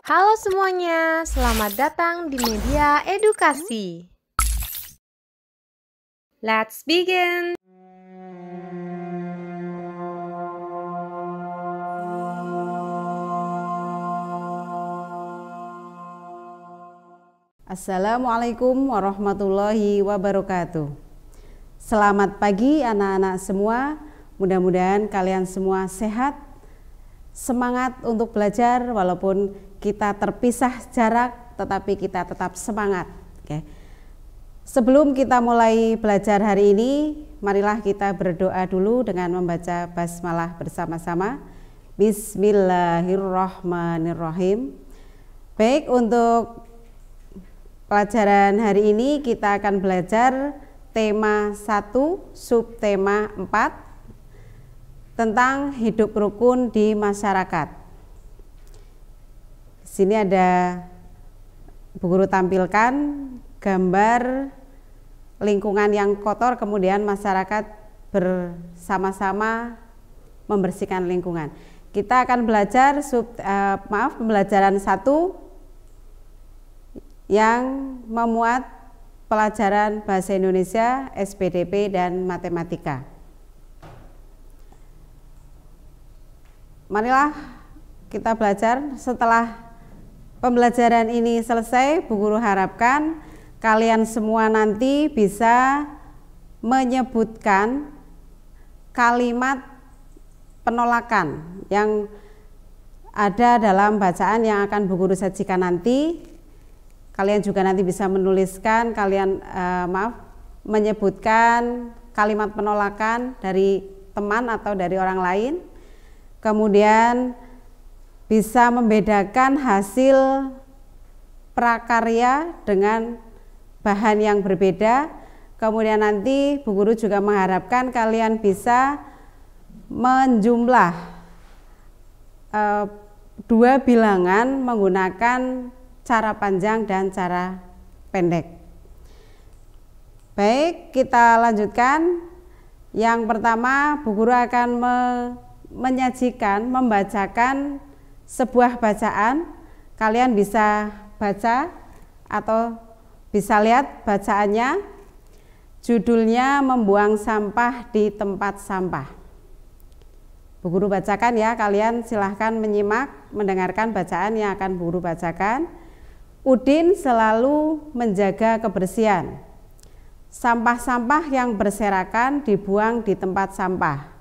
Halo semuanya, selamat datang di Media Edukasi. Let's begin. Assalamualaikum warahmatullahi wabarakatuh. Selamat pagi anak-anak semua. Mudah-mudahan kalian semua sehat, semangat untuk belajar walaupun kita terpisah jarak, tetapi kita tetap semangat. Oke. Sebelum kita mulai belajar hari ini, marilah kita berdoa dulu dengan membaca basmalah bersama-sama. Bismillahirrahmanirrahim. Baik, untuk pelajaran hari ini kita akan belajar tema 1, subtema 4 tentang hidup rukun di masyarakat. Di sini ada Bu Guru tampilkan gambar lingkungan yang kotor, kemudian masyarakat bersama-sama membersihkan lingkungan. Kita akan belajar pembelajaran 1 yang memuat pelajaran bahasa Indonesia, SPDP dan matematika. Marilah kita belajar. Setelah pembelajaran ini selesai, Bu Guru harapkan kalian semua nanti bisa menyebutkan kalimat penolakan yang ada dalam bacaan yang akan Bu Guru sajikan nanti. Kalian juga nanti bisa menuliskan, menyebutkan kalimat penolakan dari teman atau dari orang lain. Kemudian bisa membedakan hasil prakarya dengan bahan yang berbeda. Kemudian nanti Bu Guru juga mengharapkan kalian bisa menjumlah 2 bilangan menggunakan cara panjang dan cara pendek. Baik, kita lanjutkan. Yang pertama, Bu Guru akan membacakan sebuah bacaan. Kalian bisa baca atau bisa lihat bacaannya. Judulnya Membuang Sampah di Tempat Sampah. Bu Guru bacakan ya, kalian silahkan menyimak, mendengarkan bacaan yang akan Bu Guru bacakan. Udin selalu menjaga kebersihan. Sampah-sampah yang berserakan dibuang di tempat sampah.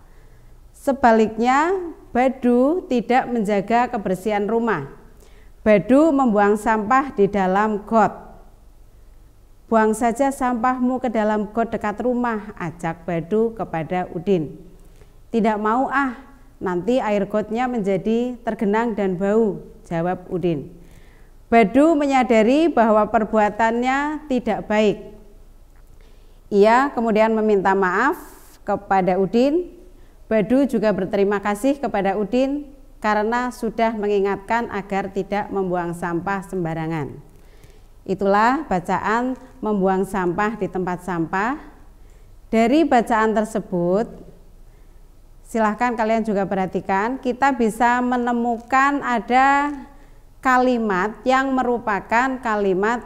Sebaliknya, Badu tidak menjaga kebersihan rumah. Badu membuang sampah di dalam got. Buang saja sampahmu ke dalam got dekat rumah, ajak Badu kepada Udin. Tidak mau nanti air gotnya menjadi tergenang dan bau, jawab Udin. Badu menyadari bahwa perbuatannya tidak baik. Ia kemudian meminta maaf kepada Udin. Badu juga berterima kasih kepada Udin karena sudah mengingatkan agar tidak membuang sampah sembarangan. Itulah bacaan membuang sampah di tempat sampah. Dari bacaan tersebut, silahkan kalian juga perhatikan, kita bisa menemukan ada kalimat yang merupakan kalimat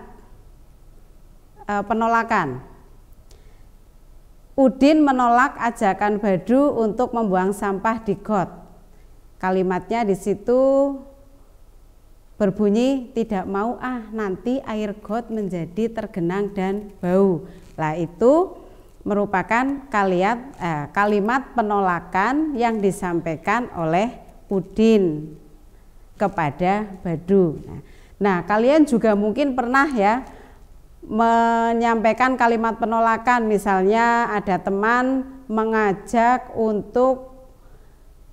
penolakan. Udin menolak ajakan Badu untuk membuang sampah di got. Kalimatnya di situ berbunyi tidak mau nanti air got menjadi tergenang dan bau. Lah itu merupakan kalimat penolakan yang disampaikan oleh Udin kepada Badu. Nah, kalian juga mungkin pernah ya menyampaikan kalimat penolakan. Misalnya ada teman mengajak untuk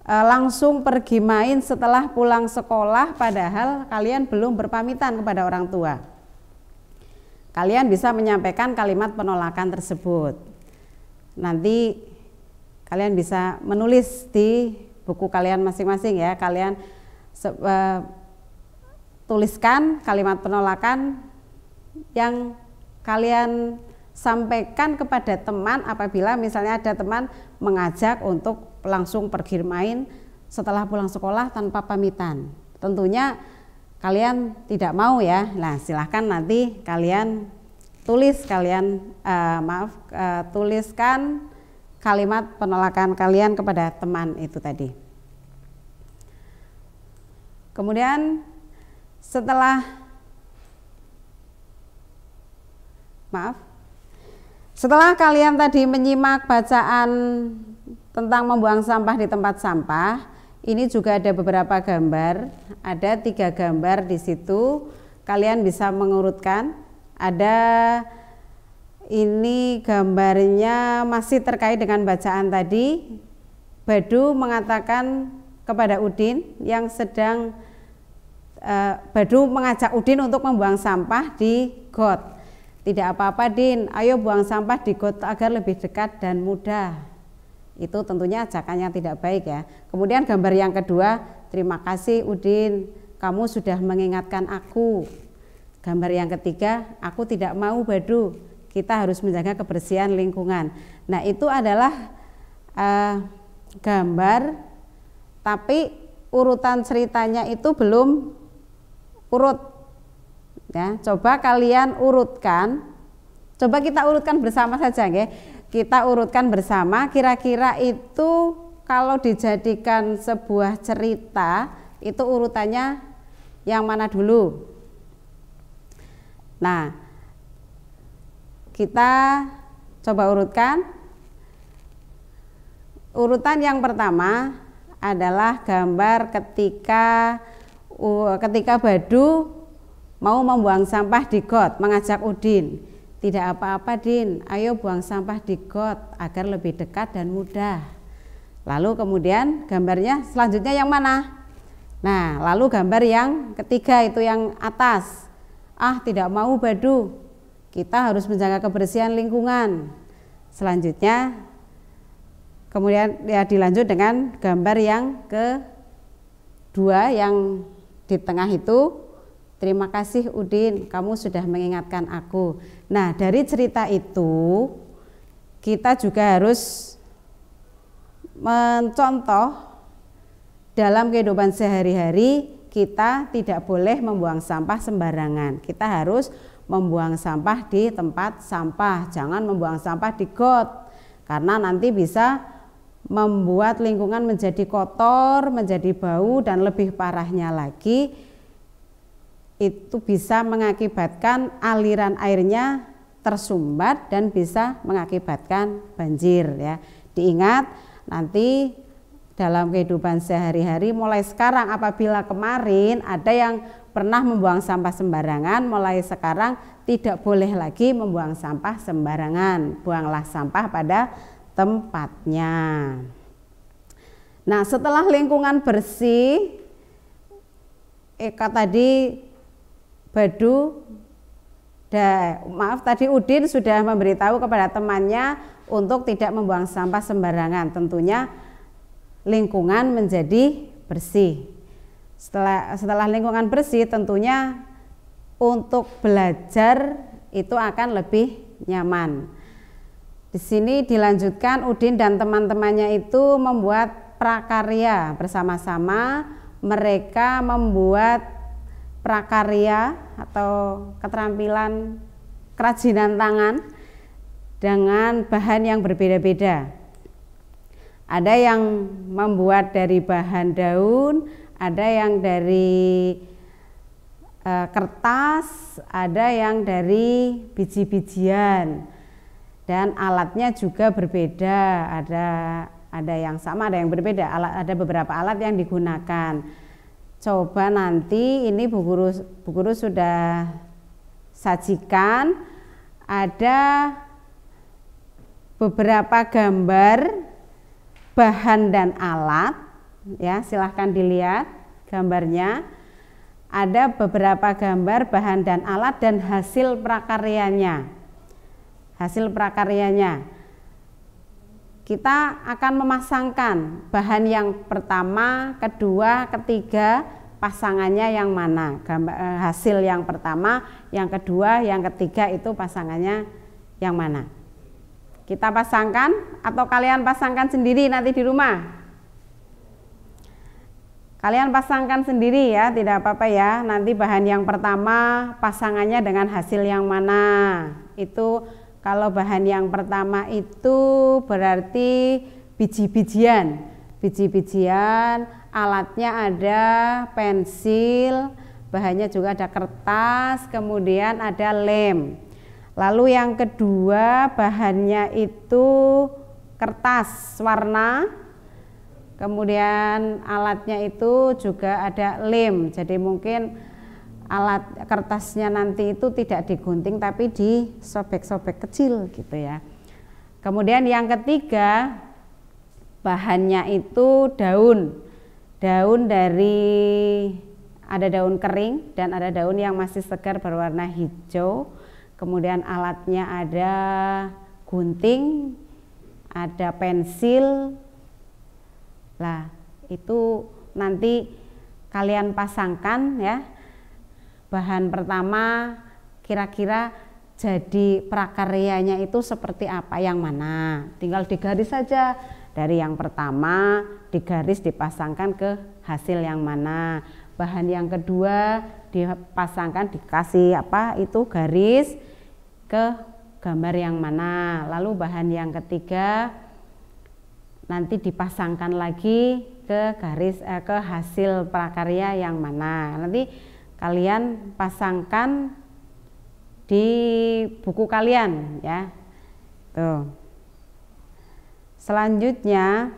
langsung pergi main setelah pulang sekolah, padahal kalian belum berpamitan kepada orang tua. Kalian bisa menyampaikan kalimat penolakan tersebut. Nanti kalian bisa menulis di buku kalian masing-masing ya. Kalian tuliskan kalimat penolakan yang kalian sampaikan kepada teman apabila misalnya ada teman mengajak untuk langsung pergi main setelah pulang sekolah tanpa pamitan. Tentunya kalian tidak mau ya. Nah, silahkan nanti kalian tulis tuliskan kalimat penolakan kalian kepada teman itu tadi. Kemudian setelah kalian tadi menyimak bacaan tentang membuang sampah di tempat sampah, ini juga ada beberapa gambar, ada 3 gambar di situ. Kalian bisa mengurutkan. Ada ini gambarnya masih terkait dengan bacaan tadi. Badu mengatakan kepada Udin yang sedang Badu mengajak Udin untuk membuang sampah di got. Tidak apa-apa Din, ayo buang sampah di got agar lebih dekat dan mudah. Itu tentunya ajakannya tidak baik ya. Kemudian gambar yang kedua, terima kasih Udin, kamu sudah mengingatkan aku. Gambar yang ketiga, aku tidak mau Badu, kita harus menjaga kebersihan lingkungan. Nah, itu adalah gambar, tapi urutan ceritanya itu belum urut. Ya, coba kalian urutkan. Coba kita urutkan bersama saja, ya. Kita urutkan bersama. Kira-kira itu kalau dijadikan sebuah cerita, itu urutannya yang mana dulu? Nah, kita coba urutkan. Urutan yang pertama adalah gambar ketika Badu mau membuang sampah di got, mengajak Udin. Tidak apa-apa Din, ayo buang sampah di got agar lebih dekat dan mudah. Lalu kemudian gambarnya selanjutnya yang mana? Nah, lalu gambar yang ketiga itu yang atas. Ah, tidak mau Badu, kita harus menjaga kebersihan lingkungan. Selanjutnya kemudian ya dilanjut dengan gambar yang kedua yang di tengah itu. Terima kasih Udin, kamu sudah mengingatkan aku. Nah, dari cerita itu kita juga harus mencontoh dalam kehidupan sehari-hari. Kita tidak boleh membuang sampah sembarangan. Kita harus membuang sampah di tempat sampah, jangan membuang sampah di got, karena nanti bisa membuat lingkungan menjadi kotor, menjadi bau, dan lebih parahnya lagi itu bisa mengakibatkan aliran airnya tersumbat dan bisa mengakibatkan banjir ya. Diingat nanti dalam kehidupan sehari-hari, mulai sekarang apabila kemarin ada yang pernah membuang sampah sembarangan, mulai sekarang tidak boleh lagi membuang sampah sembarangan. Buanglah sampah pada tempatnya. Nah, setelah lingkungan bersih, tadi Udin sudah memberitahu kepada temannya untuk tidak membuang sampah sembarangan. Tentunya lingkungan menjadi bersih. Setelah lingkungan bersih, tentunya untuk belajar itu akan lebih nyaman. Di sini dilanjutkan Udin dan teman-temannya itu membuat prakarya bersama-sama. Mereka membuat prakarya atau keterampilan kerajinan tangan dengan bahan yang berbeda-beda. Ada yang membuat dari bahan daun, ada yang dari kertas, ada yang dari biji-bijian, dan alatnya juga berbeda. Ada yang sama, ada yang berbeda. Ada beberapa alat yang digunakan. Coba nanti ini Bu Guru sudah sajikan, ada beberapa gambar bahan dan alat ya, silahkan dilihat gambarnya. Ada beberapa gambar bahan dan alat dan hasil prakaryanya. Kita akan memasangkan bahan yang pertama, kedua, ketiga, pasangannya yang mana. Hasil yang pertama, yang kedua, yang ketiga itu pasangannya yang mana. Kita pasangkan atau kalian pasangkan sendiri nanti di rumah. Kalian pasangkan sendiri ya, tidak apa-apa ya. Nanti bahan yang pertama pasangannya dengan hasil yang mana. Itu kalau bahan yang pertama itu berarti biji-bijian. Biji-bijian, alatnya ada pensil, bahannya juga ada kertas, kemudian ada lem. Lalu yang kedua bahannya itu kertas warna, kemudian alatnya itu juga ada lem. Jadi mungkin alat kertasnya nanti itu tidak digunting tapi disobek-sobek kecil gitu ya. Kemudian yang ketiga bahannya itu daun. Daun dari, ada daun kering dan ada daun yang masih segar berwarna hijau. Kemudian alatnya ada gunting, ada pensil. Lah, itu nanti kalian pasangkan ya. Bahan pertama kira-kira jadi prakaryanya itu seperti apa, yang mana. Tinggal digaris saja. Dari yang pertama digaris dipasangkan ke hasil yang mana. Bahan yang kedua dipasangkan dikasih apa itu garis ke gambar yang mana. Lalu bahan yang ketiga nanti dipasangkan lagi ke garis ke hasil prakarya yang mana. Nanti kalian pasangkan di buku kalian ya. Tuh. Selanjutnya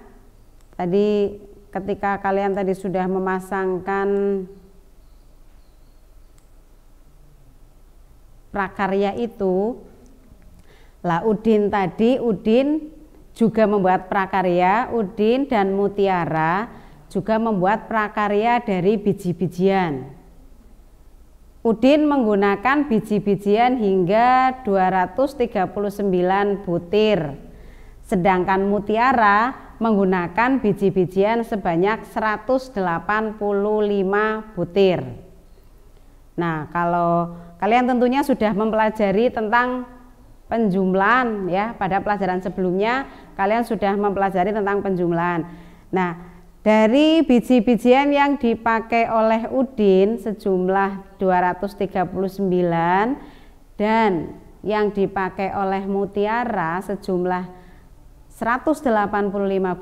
tadi ketika kalian tadi sudah memasangkan prakarya itu, lah Udin tadi, Udin juga membuat prakarya, Udin dan Mutiara juga membuat prakarya dari biji-bijian. Udin menggunakan biji-bijian hingga 239 butir, sedangkan Mutiara menggunakan biji-bijian sebanyak 185 butir. Nah, kalau kalian tentunya sudah mempelajari tentang penjumlahan ya, pada pelajaran sebelumnya kalian sudah mempelajari tentang penjumlahan. Nah, dari biji-bijian yang dipakai oleh Udin sejumlah 239 dan yang dipakai oleh Mutiara sejumlah 185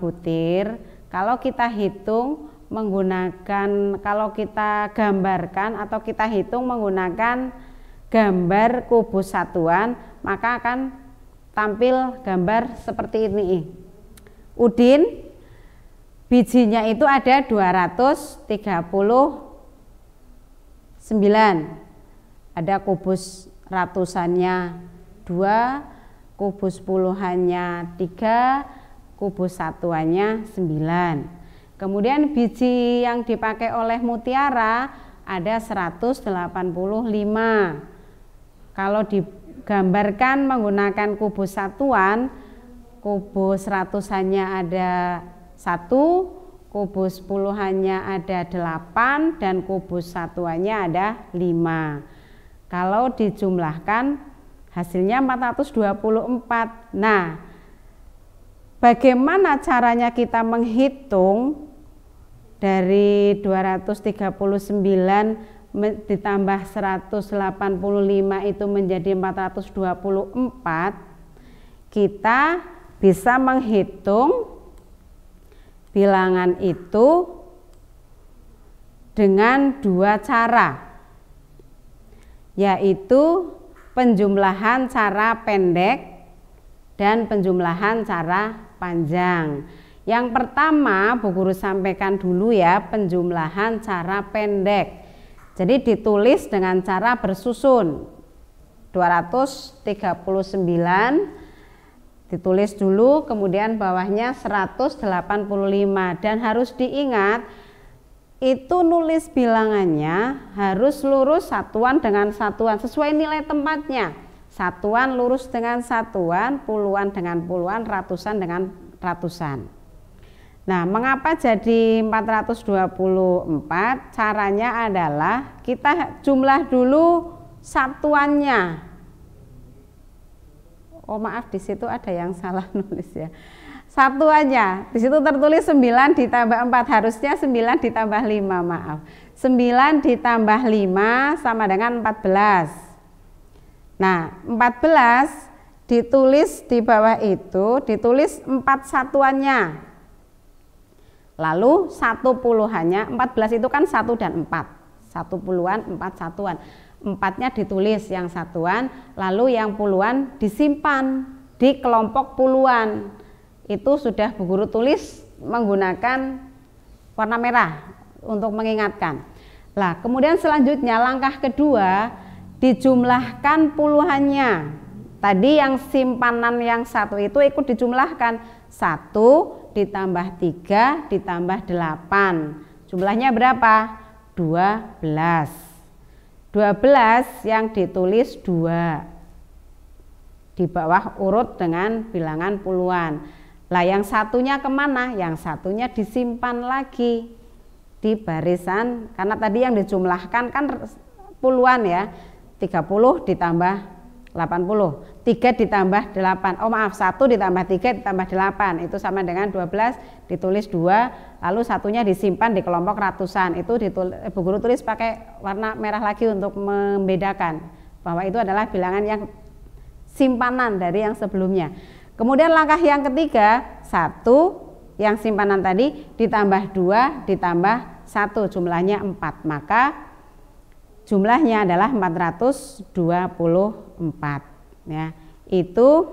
butir, kalau kita hitung menggunakan, kalau kita gambarkan atau kita hitung menggunakan gambar kubus satuan, maka akan tampil gambar seperti ini. Udin bijinya itu ada 239, ada kubus ratusannya 2, kubus puluhannya 3, kubus satuannya 9. Kemudian biji yang dipakai oleh Mutiara ada 185. Kalau digambarkan menggunakan kubus satuan, kubus ratusannya ada 1, kubus puluhannya ada 8, dan kubus satuannya ada 5. Kalau dijumlahkan hasilnya 424. Nah, bagaimana caranya kita menghitung dari 239 ditambah 185 itu menjadi 424? Kita bisa menghitung bilangan itu dengan dua cara, yaitu penjumlahan cara pendek dan penjumlahan cara panjang. Yang pertama Bu Guru sampaikan dulu ya, penjumlahan cara pendek. Jadi ditulis dengan cara bersusun. 239 ditulis dulu, kemudian bawahnya 185, dan harus diingat itu nulis bilangannya harus lurus satuan dengan satuan sesuai nilai tempatnya. Satuan lurus dengan satuan, puluhan dengan puluhan, ratusan dengan ratusan. Nah, mengapa jadi 424? Caranya adalah kita jumlah dulu satuannya. Oh maaf, di situ ada yang salah nulis ya. satuannya. Di situ tertulis 9 ditambah 4, harusnya 9 ditambah 5, maaf. 9 ditambah 5 sama dengan 14. Nah, 14 ditulis di bawah itu, ditulis 4 satuannya. Lalu 1 puluhannya, 14 itu kan 1 dan 4. 1 puluhan, 4 satuan. 4-nya ditulis yang satuan, lalu yang puluhan disimpan di kelompok puluhan. Itu sudah Bu Guru tulis menggunakan warna merah untuk mengingatkan. Lah, kemudian selanjutnya langkah kedua, dijumlahkan puluhannya. Tadi yang simpanan yang 1 itu ikut dijumlahkan. 1 ditambah 3 ditambah 8. Jumlahnya berapa? 12. 12 yang ditulis 2 di bawah urut dengan bilangan puluhan. Lah yang satunya kemana? Yang satunya disimpan lagi di barisan, karena tadi yang dijumlahkan kan puluhan ya, 30 ditambah 80, 3 ditambah 8, oh maaf 1 ditambah 3 ditambah 8 itu sama dengan 12, ditulis 2, lalu satunya disimpan di kelompok ratusan. Itu Bu Guru tulis pakai warna merah lagi untuk membedakan bahwa itu adalah bilangan yang simpanan dari yang sebelumnya. Kemudian langkah yang ketiga, 1 yang simpanan tadi ditambah 2 ditambah 1, jumlahnya 4, maka jumlahnya adalah 424 ya. Itu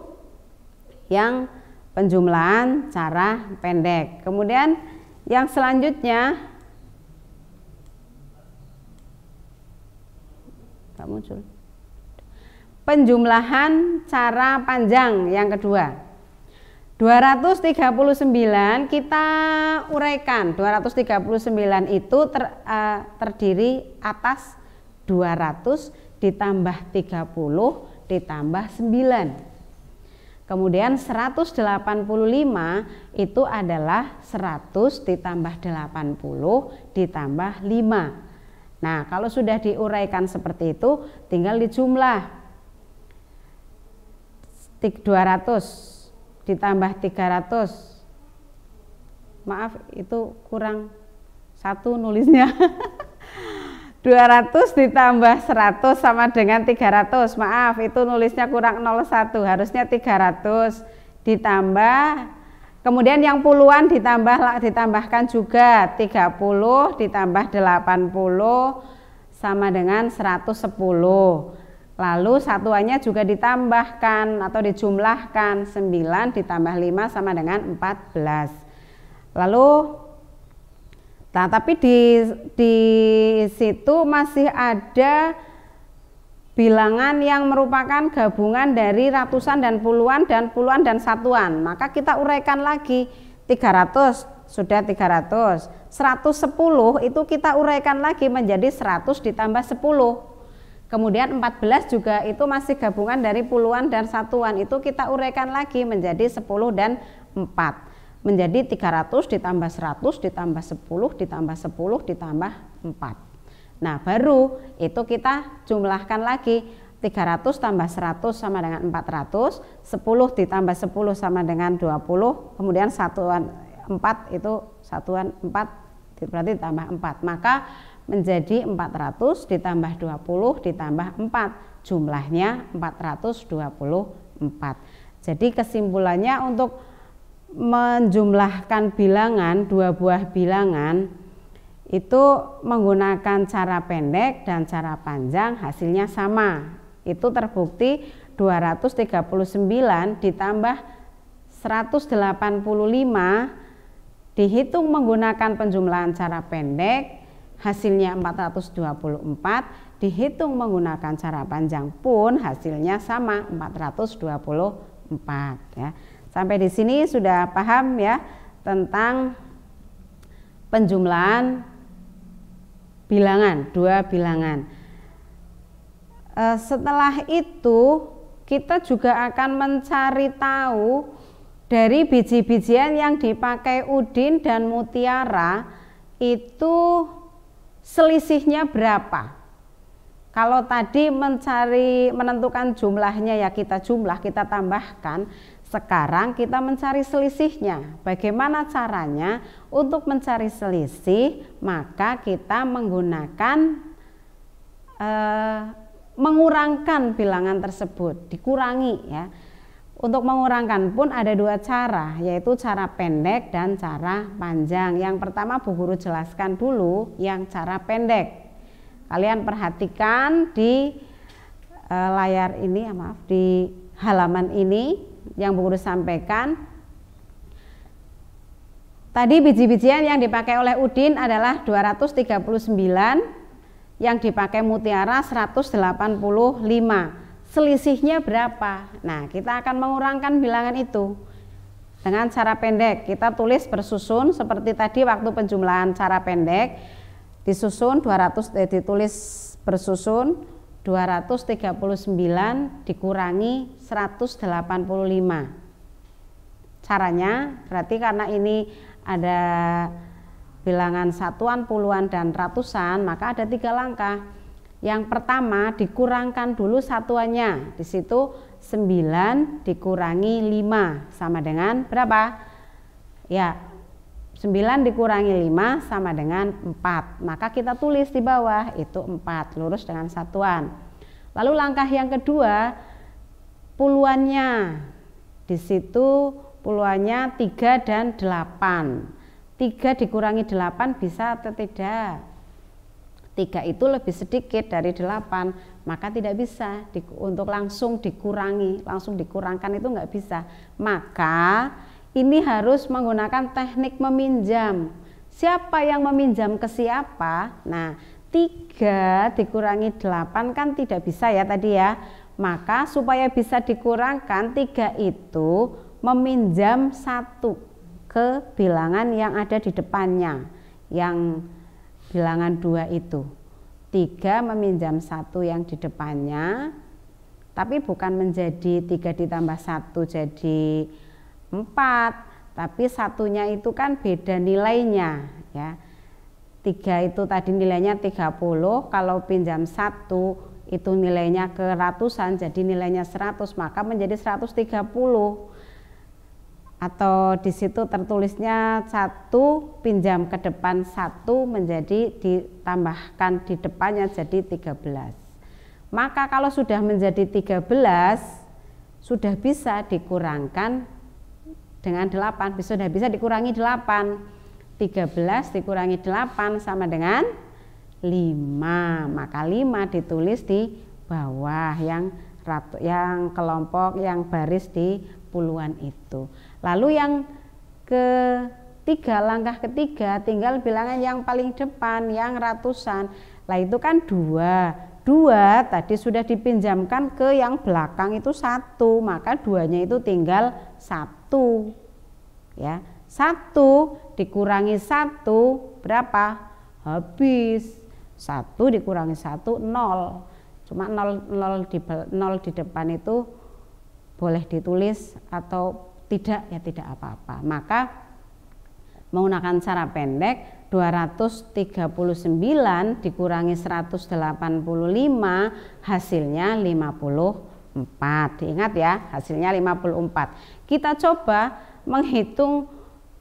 yang penjumlahan cara pendek. Kemudian yang selanjutnya tak muncul. Penjumlahan cara panjang yang kedua. 239 kita uraikan. 239 itu terdiri atas 200 ditambah 30 ditambah 9. Kemudian 185 itu adalah 100 ditambah 80 ditambah 5. Nah, kalau sudah diuraikan seperti itu, tinggal dijumlah. 200 ditambah 300. Maaf, itu kurang 1 nulisnya. 200 ditambah 100 sama dengan 300. Maaf, itu nulisnya kurang 01, harusnya 300 ditambah, kemudian yang puluhan ditambahkan juga 30 ditambah 80 sama dengan 110. Lalu satuannya juga ditambahkan atau dijumlahkan, 9 ditambah 5 sama dengan 14. Lalu nah, tapi di situ masih ada bilangan yang merupakan gabungan dari ratusan dan puluhan dan satuan. Maka kita uraikan lagi. 300 sudah 300. 110 itu kita uraikan lagi menjadi 100 ditambah 10. Kemudian 14 juga itu masih gabungan dari puluhan dan satuan. Itu kita uraikan lagi menjadi 10 dan 4. Menjadi 300 ditambah 100 ditambah 10 ditambah 10 ditambah 4. Nah, baru itu kita jumlahkan lagi. 300 tambah 100 sama dengan 400, 10 ditambah 10 sama dengan 20, kemudian satuan 4 itu satuan 4 berarti ditambah 4. Maka menjadi 400 ditambah 20 ditambah 4, jumlahnya 424. Jadi kesimpulannya untuk menjumlahkan bilangan, 2 buah bilangan itu menggunakan cara pendek dan cara panjang, hasilnya sama. Itu terbukti 239 ditambah 185 dihitung menggunakan penjumlahan cara pendek, hasilnya 424, dihitung menggunakan cara panjang pun hasilnya sama, 424 ya. Sampai di sini sudah paham ya tentang penjumlahan bilangan, 2 bilangan. Setelah itu kita juga akan mencari tahu dari biji-bijian yang dipakai Udin dan Mutiara itu selisihnya berapa. Kalau tadi menentukan jumlahnya ya kita jumlah, kita tambahkan. Sekarang kita mencari selisihnya. Bagaimana caranya untuk mencari selisih? Maka kita menggunakan mengurangkan bilangan tersebut, dikurangi ya. Untuk mengurangkan pun ada dua cara, yaitu cara pendek dan cara panjang. Yang pertama Bu Guru jelaskan dulu yang cara pendek. Kalian perhatikan di layar ini, di halaman ini yang Bu Guru sampaikan. Tadi biji-bijian yang dipakai oleh Udin adalah 239, yang dipakai Mutiara 185. Selisihnya berapa? Nah, kita akan mengurangkan bilangan itu dengan cara pendek. Kita tulis bersusun seperti tadi waktu penjumlahan cara pendek. Disusun ditulis bersusun 239 dikurangi 185. Caranya berarti karena ini ada bilangan satuan, puluhan, dan ratusan, maka ada 3 langkah. Yang pertama dikurangkan dulu satuannya. Di situ 9 dikurangi 5 sama dengan berapa? Ya, 9 dikurangi 5 sama dengan 4. Maka kita tulis di bawah itu 4 lurus dengan satuan. Lalu langkah yang kedua puluhannya. Di situ puluhannya 3 dan 8. 3 dikurangi 8 bisa atau tidak? 3 itu lebih sedikit dari 8, maka tidak bisa untuk langsung dikurangi, langsung dikurangkan itu nggak bisa. Maka ini harus menggunakan teknik meminjam. Siapa yang meminjam ke siapa? Nah, 3 dikurangi 8 kan tidak bisa ya tadi ya. Maka supaya bisa dikurangkan 3 itu meminjam 1 ke bilangan yang ada di depannya, yang bilangan 2 itu. 3 meminjam 1 yang di depannya, tapi bukan menjadi 3 ditambah 1 jadi 4, tapi satunya itu kan beda nilainya ya. 3 itu tadi nilainya 30, kalau pinjam 1 itu nilainya ke ratusan, jadi nilainya 100, maka menjadi 130. Atau di situ tertulisnya 1 pinjam ke depan 1 menjadi ditambahkan di depannya jadi 13. Maka kalau sudah menjadi 13 sudah bisa dikurangkan dengan 8, sudah bisa dikurangi 8. 13 dikurangi 8 sama dengan 5. Maka 5 ditulis di bawah yang kelompok yang baris di puluhan itu. Lalu yang ketiga, langkah ketiga tinggal bilangan yang paling depan yang ratusan. Lah itu kan 2 tadi sudah dipinjamkan ke yang belakang itu 1, maka 2-nya itu tinggal 1 ya. 1 dikurangi 1 berapa? Habis. 1 dikurangi 1 0. Cuma 0 di depan itu boleh ditulis atau tidak ya tidak apa-apa. Maka menggunakan cara pendek 239 dikurangi 185 hasilnya 54. Diingat ya, hasilnya 54. Kita coba menghitung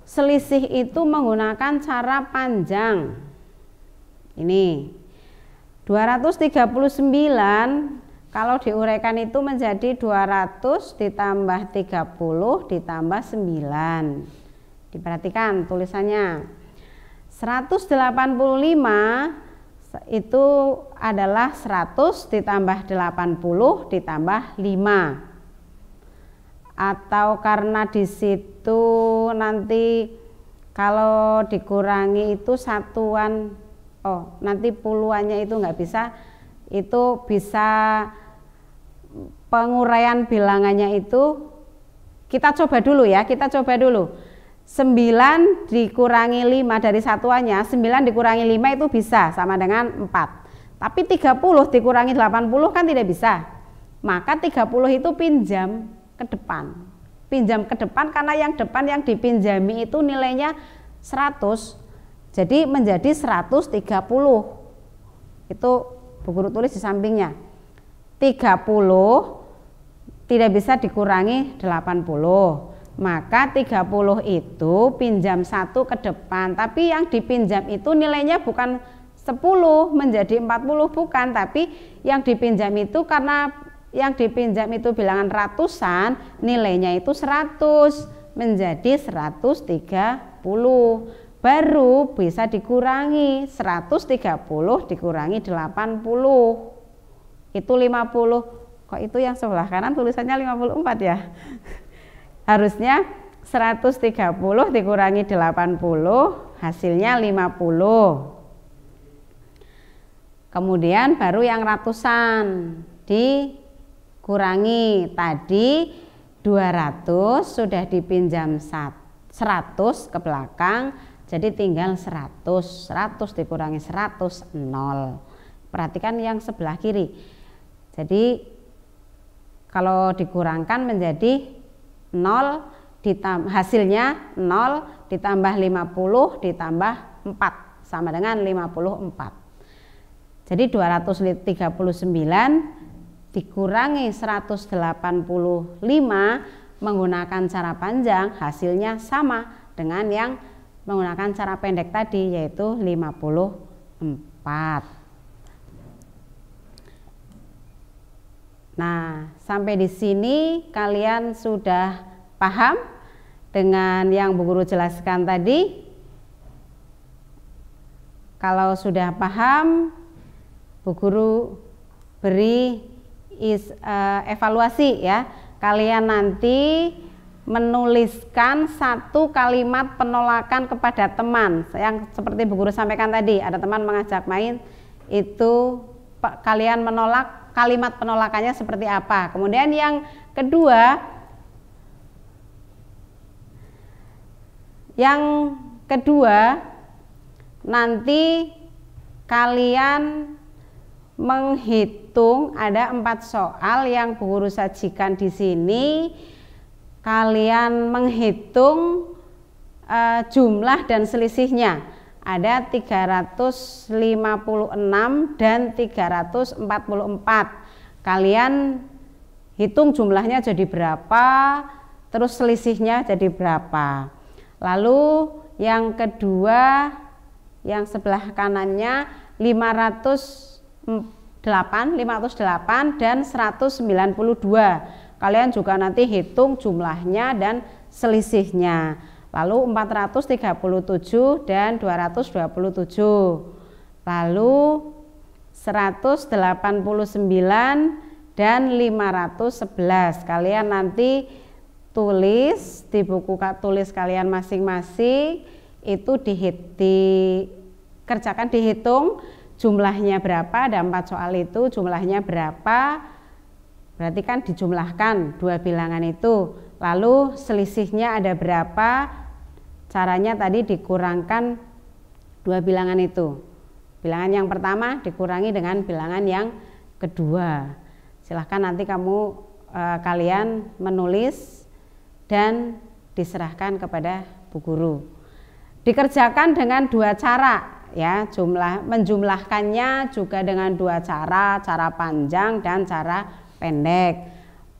selisih itu menggunakan cara panjang. Ini 239 kalau diuraikan itu menjadi 200 ditambah 30 ditambah 9. Diperhatikan tulisannya. 185 itu adalah 100 ditambah 80 ditambah 5. Atau karena di situ nanti kalau dikurangi itu satuan, nanti puluhannya itu nggak bisa, itu bisa penguraian bilangannya itu kita coba dulu ya, 9 dikurangi 5 dari satuannya, 9 dikurangi 5 itu bisa sama dengan 4. Tapi 30 dikurangi 80 kan tidak bisa. Maka 30 itu pinjam ke depan. Pinjam ke depan karena yang depan yang dipinjami itu nilainya 100. Jadi menjadi 130. Itu Bu Guru tulis di sampingnya. 30 tidak bisa dikurangi 80. Maka 30 itu pinjam 1 ke depan, tapi yang dipinjam itu nilainya bukan 10 menjadi 40, bukan, tapi yang dipinjam itu karena yang dipinjam itu bilangan ratusan, nilainya itu 100 menjadi 130. Baru bisa dikurangi 130 dikurangi 80. Itu 50. Kok itu yang sebelah kanan tulisannya 54 ya? Harusnya 130 dikurangi 80 hasilnya 50. Kemudian baru yang ratusan dikurangi, tadi 200 sudah dipinjam 100 ke belakang, jadi tinggal 100 dikurangi 100, 0. Perhatikan yang sebelah kiri. Jadi kalau dikurangkan menjadi 0, hasilnya 0 ditambah 50 ditambah 4 sama dengan 54. Jadi 239 dikurangi 185 menggunakan cara panjang, hasilnya sama dengan yang menggunakan cara pendek tadi, yaitu 54. Nah, sampai di sini kalian sudah paham dengan yang Bu Guru jelaskan tadi? Kalau sudah paham, Bu Guru beri evaluasi ya. Kalian nanti menuliskan 1 kalimat penolakan kepada teman. Yang seperti Bu Guru sampaikan tadi, ada teman mengajak main, itu kalian menolak, kalimat penolakannya seperti apa. Kemudian yang kedua, nanti kalian menghitung, ada 4 soal yang Bu Guru sajikan di sini. Kalian menghitung jumlah dan selisihnya. Ada 356 dan 344. Kalian hitung jumlahnya jadi berapa, terus selisihnya jadi berapa. Lalu yang kedua, yang sebelah kanannya 508 dan 192. Kalian juga nanti hitung jumlahnya dan selisihnya. Lalu 437 dan 227. Lalu 189 dan 511. Kalian nanti tulis di buku tulis kalian masing-masing, itu dikerjakan, dihitung jumlahnya berapa. Ada 4 soal itu, jumlahnya berapa, berarti kan dijumlahkan 2 bilangan itu. Lalu selisihnya ada berapa, caranya tadi dikurangkan 2 bilangan itu. Bilangan yang pertama dikurangi dengan bilangan yang kedua. Silahkan nanti kalian menulis dan diserahkan kepada Bu Guru. Dikerjakan dengan 2 cara ya, menjumlahkannya juga dengan 2 cara, cara panjang dan cara pendek.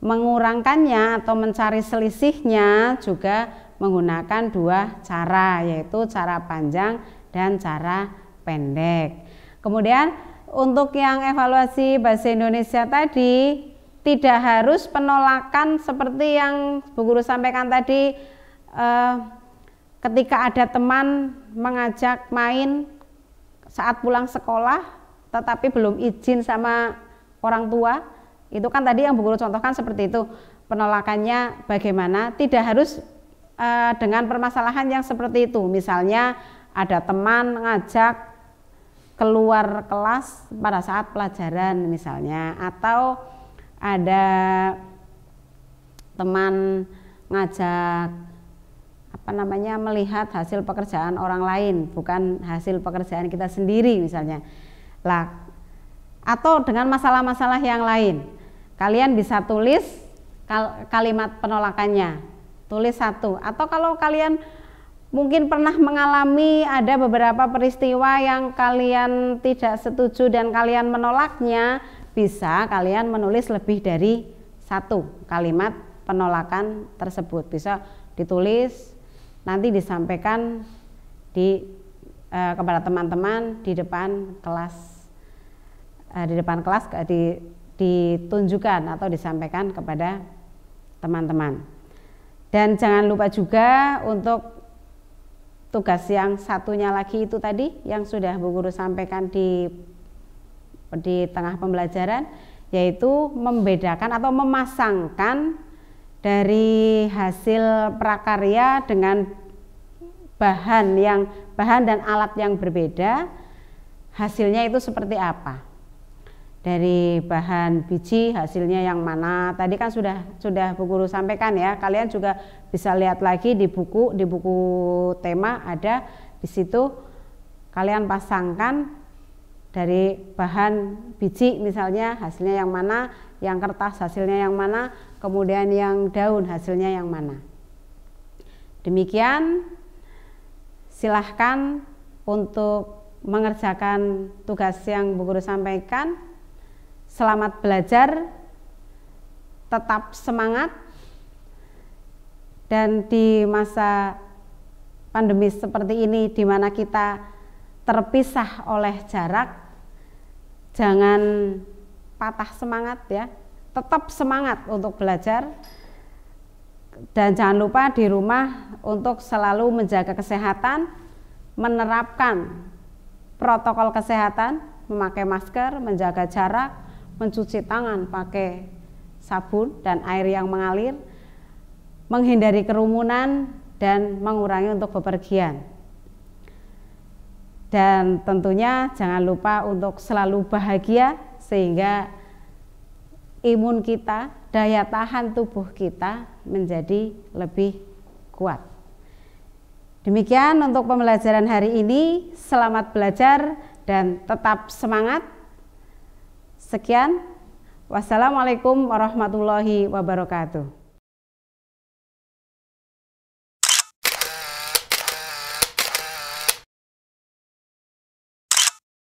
Mengurangkannya atau mencari selisihnya juga menggunakan 2 cara, yaitu cara panjang dan cara pendek. Kemudian untuk yang evaluasi bahasa Indonesia tadi, tidak harus penolakan seperti yang Bu Guru sampaikan tadi, ketika ada teman mengajak main saat pulang sekolah tetapi belum izin sama orang tua, itu kan tadi yang Bu Guru contohkan seperti itu. Penolakannya bagaimana? Tidak harus dengan permasalahan yang seperti itu. Misalnya ada teman ngajak keluar kelas pada saat pelajaran misalnya, atau ada teman ngajak melihat hasil pekerjaan orang lain, bukan hasil pekerjaan kita sendiri misalnya. Atau dengan masalah-masalah yang lain. Kalian bisa tulis kalimat penolakannya, tulis 1. Atau kalau kalian mungkin pernah mengalami ada beberapa peristiwa yang kalian tidak setuju dan kalian menolaknya, bisa kalian menulis lebih dari satu kalimat penolakan tersebut. Bisa ditulis, nanti disampaikan kepada teman-teman di depan kelas, ditunjukkan atau disampaikan kepada teman-teman. Dan jangan lupa juga untuk tugas yang satunya lagi itu tadi yang sudah Bu Guru sampaikan di tengah pembelajaran, yaitu membedakan atau memasangkan dari hasil prakarya dengan bahan dan alat yang berbeda, hasilnya itu seperti apa. Dari bahan biji hasilnya yang mana, tadi kan sudah Bu Guru sampaikan ya. Kalian juga bisa lihat lagi di buku tema ada di situ, kalian pasangkan dari bahan biji misalnya hasilnya yang mana, yang kertas hasilnya yang mana, kemudian yang daun hasilnya yang mana. Demikian, silahkan untuk mengerjakan tugas yang Bu Guru sampaikan. Selamat belajar, tetap semangat, dan di masa pandemi seperti ini di mana kita terpisah oleh jarak, jangan patah semangat ya, tetap semangat untuk belajar. Dan jangan lupa di rumah untuk selalu menjaga kesehatan, menerapkan protokol kesehatan, memakai masker, menjaga jarak, mencuci tangan pakai sabun dan air yang mengalir, menghindari kerumunan, dan mengurangi untuk bepergian. Dan tentunya jangan lupa untuk selalu bahagia sehingga imun kita, daya tahan tubuh kita menjadi lebih kuat. Demikian untuk pembelajaran hari ini. Selamat belajar dan tetap semangat. Sekian. Wassalamualaikum warahmatullahi wabarakatuh.